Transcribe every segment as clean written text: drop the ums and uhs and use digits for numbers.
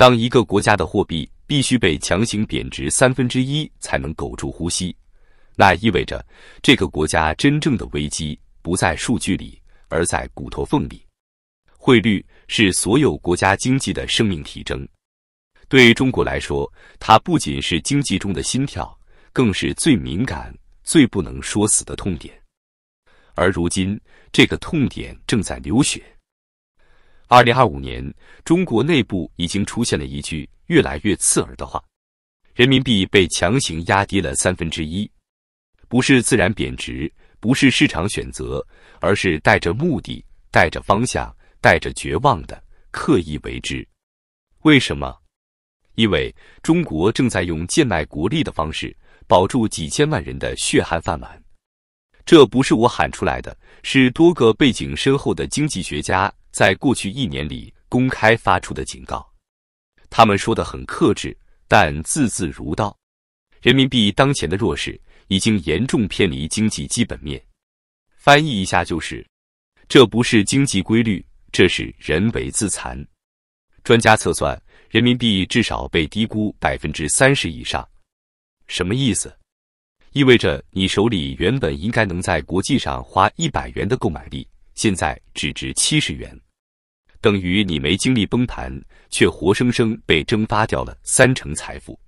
當一個國家的貨幣必須被強行貶值1/3才能苟住呼吸，那意味着這個國家真正的危機不在數據裡，而在骨頭縫裡。匯率是所有國家經濟的生命體徵。對中國來說，它不僅是經濟中的心跳，更是最敏感、最不能說死的痛點。而如今，這個痛點正在流血。2025年，中國內部已經出現了一句越來越刺耳的話：人民幣被強行壓低了1/3，不是自然貶值，不是市場選擇，而是帶着目的、帶着方向、帶着絕望的刻意為之。為什麼？因為中國正在用賤賣國力的方式保住幾千萬人的血汗飯碗。這不是我喊出來的，是多個背景深厚的經濟學家在過去1年裡公開發出的警告。他們說得很克制，但字字如刀。人民幣當前的弱勢已經嚴重偏離經濟基本面。翻譯一下就是：這不是經濟規律，這是人為自殘。專家測算，人民幣至少被低估30%以上。什麼意思？意味着你手裡原本應該能在國際上花100元的購買力，現在只值70元，等於你沒經歷崩盤，卻活生生被蒸發掉了30%財富。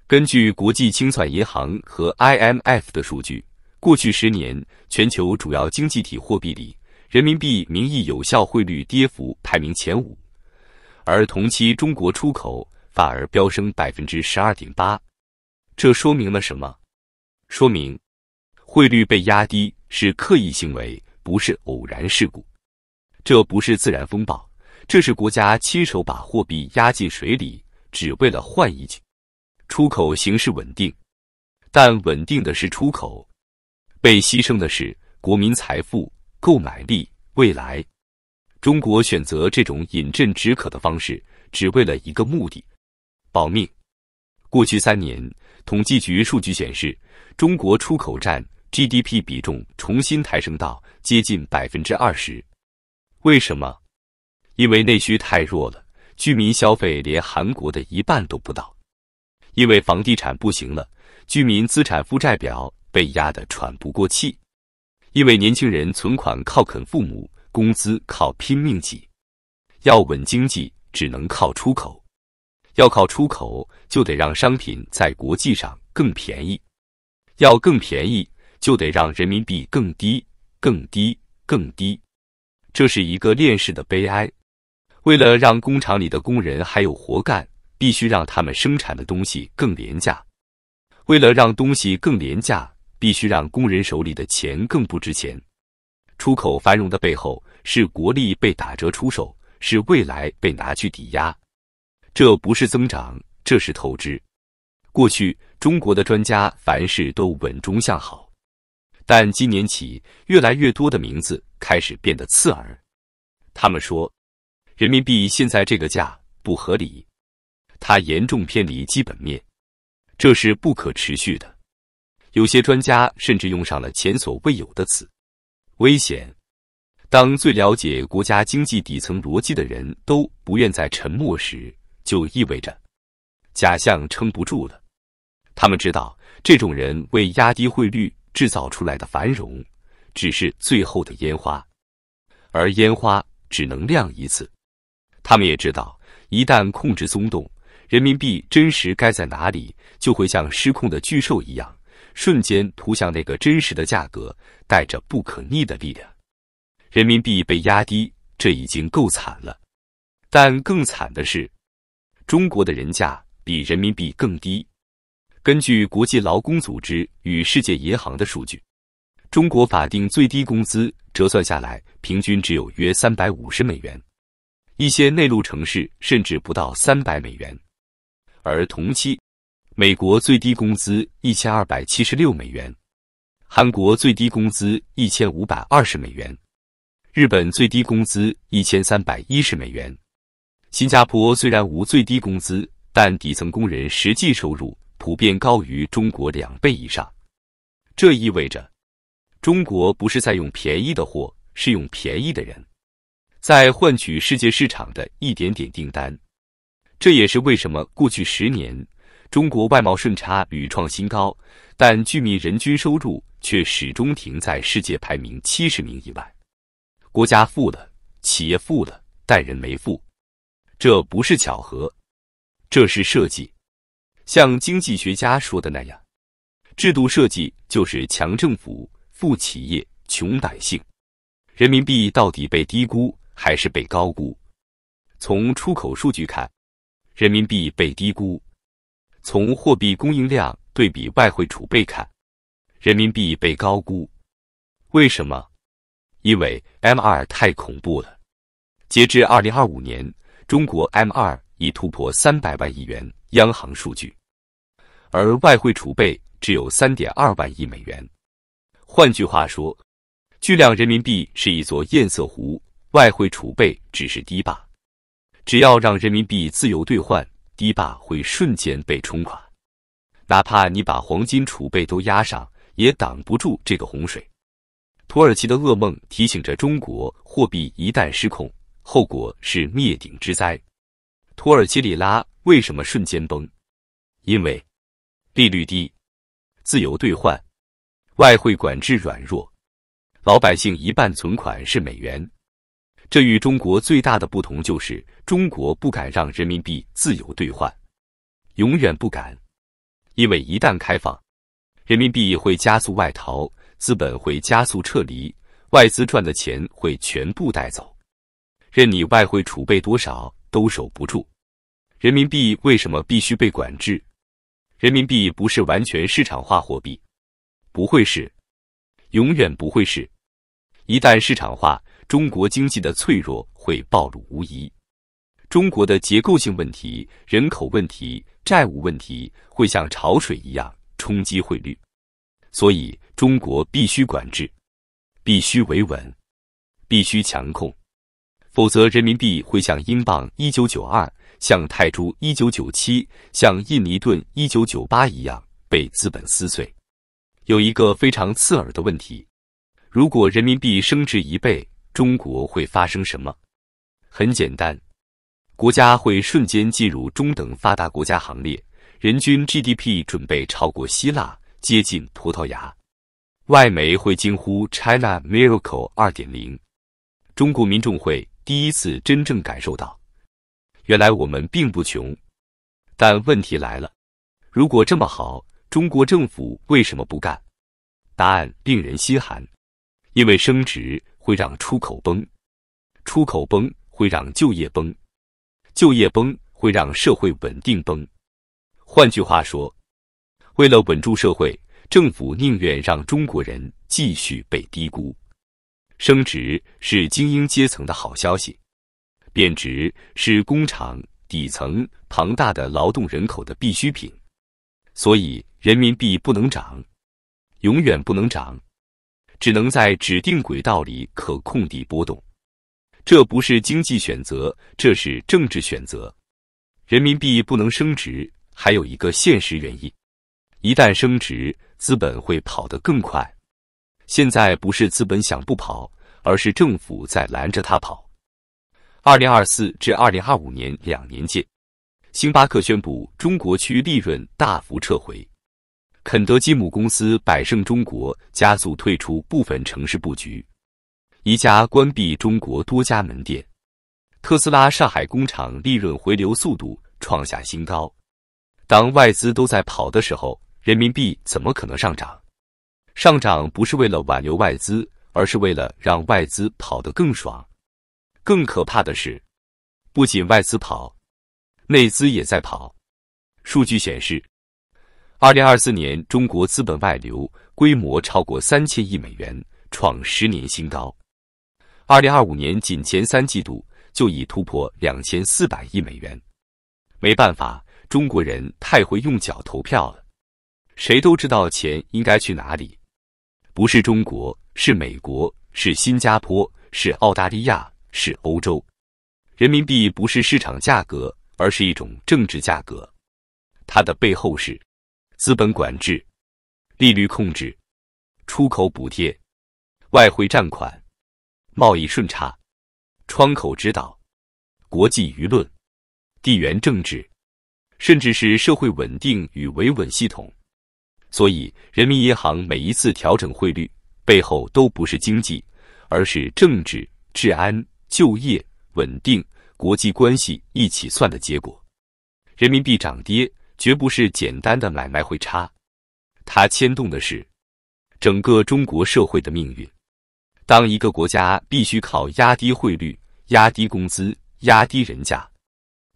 根據國際清算銀行和 IMF 的數據，過去10年，全球主要經濟體貨幣裡，人民幣名義有效匯率跌幅排名前5，而同期中國出口反而飆升12.8%。這說明了什麼？說明匯率被壓低是刻意行為，不是偶然事故。這不是自然風暴，這是國家親手把貨幣壓進水裡，只為了換一句。出口形勢穩定，但穩定的是出口，被犧牲的是國民財富、購買力、未來。中國選擇這種飲鴆止渴的方式，只為了一個目的：保命。過去3年，統計局數據顯示，中國出口占 GDP 比重重新抬升到接近20%。為什麼？因為內需太弱了，居民消費連韓國的1半都不到。因為房地產不行了，居民資產負債表被壓得喘不過氣。因為年輕人存款靠啃父母，工資靠拼命擠。要穩經濟，只能靠出口。要靠出口，就得讓商品在國際上更便宜。要更便宜，就得讓人民幣更低、更低、更低。這是一個鏈式的悲哀。為了讓工廠裡的工人還有活幹，必須讓他們生產的東西更廉價。為了讓東西更廉價，必須讓工人手裡的錢更不值錢。出口繁榮的背後，是國力被打折出售，是未來被拿去抵押。這不是增長，這是透支。過去，中國的專家凡事都穩中向好，但今年起，越來越多的名字開始變得刺耳。他們說，人民幣現在這個價不合理，它嚴重偏離基本面，這是不可持續的。有些專家甚至用上了前所未有的詞：危險。當最了解國家經濟底層邏輯的人都不願再沉默時，就意味着假象撐不住了。他們知道，這種人為壓低匯率制造出來的繁榮，只是最後的煙花，而煙花只能亮一次。他們也知道，一旦控制鬆動，人民幣真實該在哪裡，就會像失控的巨獸一樣，瞬間突向那個真實的價格，帶着不可逆的力量。人民幣被壓低，這已經夠慘了，但更慘的是，中國的人價比人民幣更低。根據國際勞工組織與世界銀行的數據，中國法定最低工資折算下來，平均只有約$350，一些內陸城市甚至不到$300。而同期，美國最低工資$1276，韓國最低工資$1520，日本最低工資$1310。新加坡虽然無最低工資，但底層工人實際收入普遍高於中國2倍以上。這意味着，中國不是在用便宜的貨，是用便宜的人，在換取世界市場的一點點訂單。這也是為什麼過去10年中國外貿順差屢創新高，但居民人均收入卻始終停在世界排名70名以外。國家富了，企業富了，但人沒富，這不是巧合，這是設計。像經濟學家說的那樣，制度設計就是強政府、富企業、窮百姓。人民幣到底被低估還是被高估？從出口數據看，人民幣被低估；從貨幣供應量對比外匯儲備看，人民幣被高估。為什麼？因為 M2 太恐怖了。截至2025年，中國 M2 已突破300萬億元央行數據，而外匯儲備只有3.2萬億美元。換句話說，巨量人民幣是一座堰塞湖，外匯儲備只是堤壩。只要讓人民幣自由兌換，堤壩會瞬間被衝垮。哪怕你把黃金儲備都壓上，也擋不住這個洪水。土耳其的噩夢提醒着中國，貨幣一旦失控，後果是滅頂之災。土耳其里拉為什麼瞬間崩？因為利率低，自由兌換，外匯管制軟弱，老百姓一半存款是美元。這與中國最大的不同就是，中國不敢讓人民幣自由兌換，永遠不敢，因為一旦開放，人民幣會加速外逃，資本會加速撤離，外資賺的錢會全部帶走，任你外匯儲備多少都守不住。人民幣為什麼必須被管制？人民幣不是完全市場化貨幣，不會是，永遠不會是。一旦市場化，中國經濟的脆弱會暴露無遺。中國的結構性問題、人口問題、債務問題會像潮水一樣衝擊匯率。所以中國必須管制，必須維穩，必須強控，否則人民幣會像英鎊1992、像泰銖1997、像印尼盾1998一樣被資本撕碎。有一個非常刺耳的問題，如果人民幣升值1倍，中國會發生什麼？很簡單，國家會瞬間進入中等發達國家行列，人均 GDP 準備超過希臘，接近葡萄牙，外媒會驚呼 China Miracle 2.0， 中國民眾會第一次真正感受到，原來我們並不窮。但問題來了，如果這麼好，中國政府為什麼不幹？答案令人心寒，因為升值會讓出口崩，出口崩會讓就業崩，就業崩會讓社會穩定崩。換句話說，為了穩住社會，政府寧願讓中國人繼續被低估。升值是精英階層的好消息，貶值是工廠底層龐大的勞動人口的必需品。所以人民幣不能漲，永遠不能漲，只能在指定軌道裡可控地波動。這不是經濟選擇，這是政治選擇。人民幣不能升值，還有一個現實原因。一旦升值，資本會跑得更快。現在不是資本想不跑，而是政府在攔着它跑。2024至2025年2年間，星巴克宣布中國區利潤大幅撤回，肯德基母公司百勝中國加速退出部分城市布局，宜家關閉中國多家門店，特斯拉上海工廠利潤回流速度創下新高。當外資都在跑的時候，人民幣怎麼可能上漲？上漲不是為了挽留外資，而是為了讓外資跑得更爽。更可怕的是，不僅外資跑，內資也在跑。數據顯示，2024年中國資本外流規模超過3000億美元，創10年新高。2025年僅前3季度就已突破2400億美元。沒辦法，中國人太會用腳投票了。誰都知道錢應該去哪裡，不是中國，是美國，是新加坡，是澳大利亞，是歐洲。人民幣不是市場價格，而是一種政治價格。它的背後是資本管制、利率控制、出口補貼、外匯占款、貿易順差、窗口指導、國際輿論、地緣政治，甚至是社會穩定與維穩系統。所以，人民銀行每一次調整匯率，背後都不是經濟，而是政治、治安、就業、穩定、國際關係一起算的結果。人民幣漲跌絕不是簡單的買賣匯差，它牽動的是整個中國社會的命運。當一個國家必須靠壓低匯率、壓低工資、壓低人價，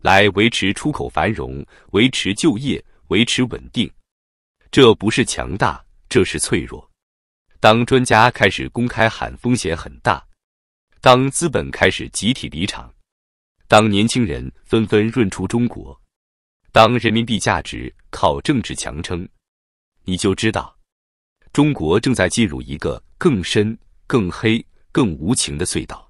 來維持出口繁榮、維持就業、維持穩定，這不是強大，這是脆弱。當專家開始公開喊風險很大，當資本開始集體離場，當年輕人紛紛潤出中國，當人民幣價值靠政治強撐，你就知道，中國正在進入一個更深、更黑、更無情的隧道。